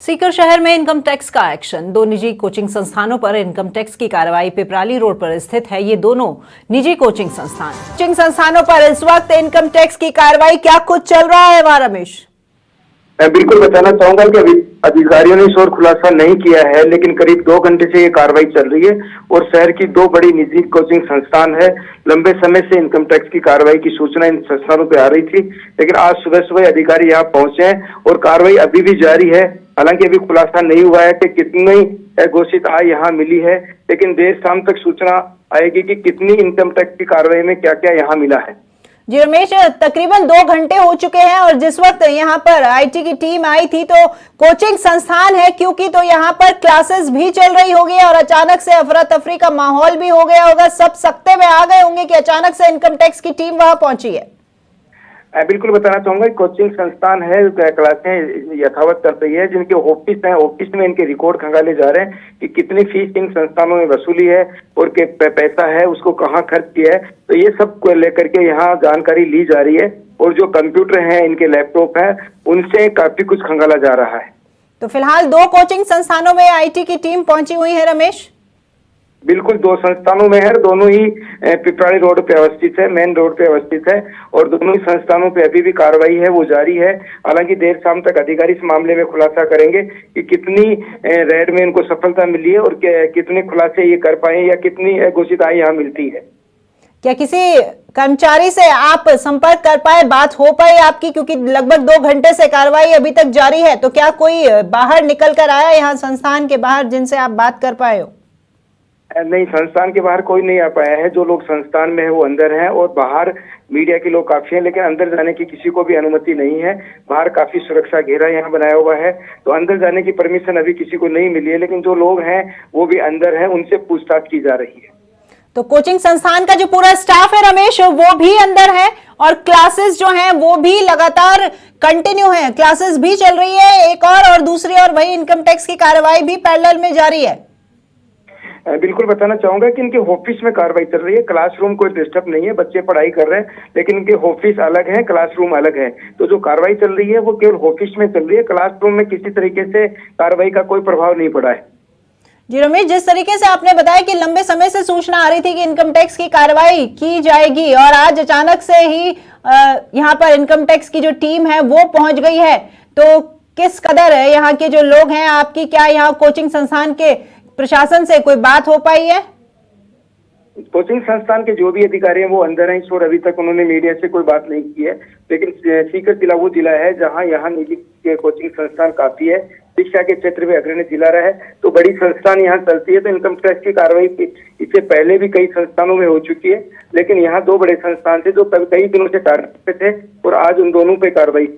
सीकर शहर में income tax का एक्शन। दो निजी कोचिंग संस्थानों पर इनकम टैक्स की कार्रवाई। पिपराली रोड पर स्थित है ये दोनों निजी कोचिंग संस्थानों पर इस वक्त इनकम टैक्स की कार्रवाई। क्या कुछ चल रहा है वहां, रमेश? मैं बिल्कुल बताना चाहूंगा कि अभी अधिकारियों ने इस ओर खुलासा नहीं किया है, लेकिन करीब 2 घंटे से ये कार्रवाई चल रही है और शहर की 2 बड़ी निजी कोचिंग संस्थान है। लंबे समय से इनकम टैक्स की कार्रवाई की सूचना इन संस्थानों पे आ रही थी, लेकिन आज सुबह सुबह अधिकारी यहाँ पहुंचे हैं और कार्रवाई अभी भी जारी है। हालांकि अभी खुलासा नहीं हुआ है कि कितनी घोषित आय यहाँ मिली है, लेकिन देर शाम तक सूचना आएगी कि कितनी इनकम टैक्स की कार्रवाई में क्या क्या यहाँ मिला है। जी रमेश, तकरीबन 2 घंटे हो चुके हैं और जिस वक्त यहाँ पर आईटी की टीम आई थी तो कोचिंग संस्थान है क्योंकि, तो यहाँ पर क्लासेस भी चल रही होगी और अचानक से अफरा तफरी का माहौल भी हो गया होगा। सब सख्ते में आ गए होंगे कि अचानक से इनकम टैक्स की टीम वहां पहुंची है। बिल्कुल बताना चाहूंगा, कोचिंग संस्थान है, क्लासें यथावत चल रही है। जिनके ऑफिस हैं, ऑफिस में इनके रिकॉर्ड खंगाले जा रहे हैं कि कितनी फीस इन संस्थानों में वसूली है और पैसा है उसको कहाँ खर्च किया है। तो ये सब को लेकर के यहाँ जानकारी ली जा रही है और जो कंप्यूटर हैं, इनके लैपटॉप है, उनसे काफी कुछ खंगाला जा रहा है। तो फिलहाल 2 कोचिंग संस्थानों में आईटी की टीम पहुंची हुई है रमेश। बिल्कुल 2 संस्थानों में है, दोनों ही पिपराली रोड पे अवस्थित है, मेन रोड पे अवस्थित है और दोनों ही संस्थानों पे अभी भी कार्रवाई है वो जारी है। हालांकि देर शाम तक अधिकारी इस मामले में खुलासा करेंगे कि कितनी रेड में इनको सफलता मिली है और कितने खुलासे ये कर पाए या कितनी घोषित आय यहाँ मिलती है। क्या किसी कर्मचारी से आप संपर्क कर पाए, बात हो पाई आपकी? क्योंकि लगभग 2 घंटे से कार्रवाई अभी तक जारी है, तो क्या कोई बाहर निकल कर आया यहाँ संस्थान के बाहर जिनसे आप बात कर पाए हो? नहीं, संस्थान के बाहर कोई नहीं आ पाया है। जो लोग संस्थान में है वो अंदर हैं और बाहर मीडिया के लोग काफी हैं, लेकिन अंदर जाने की किसी को भी अनुमति नहीं है। बाहर काफी सुरक्षा घेरा यहाँ बनाया हुआ है, तो अंदर जाने की परमिशन अभी किसी को नहीं मिली है। लेकिन जो लोग हैं वो भी अंदर हैं, उनसे पूछताछ की जा रही है। तो कोचिंग संस्थान का जो पूरा स्टाफ है रमेश, वो भी अंदर है और क्लासेस जो हैं वो भी लगातार कंटिन्यू है, क्लासेस भी चल रही है एक और दूसरी, और वही इनकम टैक्स की कार्रवाई भी पैरेलल में जारी है। बिल्कुल बताना चाहूंगा कि इनके ऑफिस में कार्रवाई चल रही है। क्लासरूम कोई डिस्टर्ब नहीं है, बच्चे पढ़ाई कर रहे हैं, लेकिन इनके ऑफिस अलग है, क्लासरूम अलग है। तो जो कार्रवाई चल रही है वो केवल ऑफिस में चल रही है, क्लासरूम में किसी तरीके से कार्रवाई का कोई प्रभाव नहीं पड़ा है। जी रमेश, जिस तरीके से आपने बताया कि लंबे समय से सूचना आ रही थी कि इनकम टैक्स की कार्रवाई की जाएगी और आज अचानक से ही यहाँ पर इनकम टैक्स की जो टीम है वो पहुंच गई है, तो किस कदर है यहाँ के जो लोग हैं आपकी, क्या यहाँ कोचिंग संस्थान के प्रशासन से कोई बात हो पाई है? कोचिंग संस्थान के जो भी अधिकारी हैं वो अंदर हैं, इस और अभी तक उन्होंने मीडिया से कोई बात नहीं की है। लेकिन सीकर जिला वो जिला है जहां यहाँ निजी कोचिंग संस्थान काफी है, शिक्षा के क्षेत्र में अग्रणी जिला रहा है, तो बड़ी संस्थान यहाँ चलती है। तो इनकम टैक्स की कार्रवाई इससे पहले भी कई संस्थानों में हो चुकी है, लेकिन यहाँ 2 बड़े संस्थान थे जो कई दिनों से कार्य थे और आज उन दोनों पे कार्रवाई की।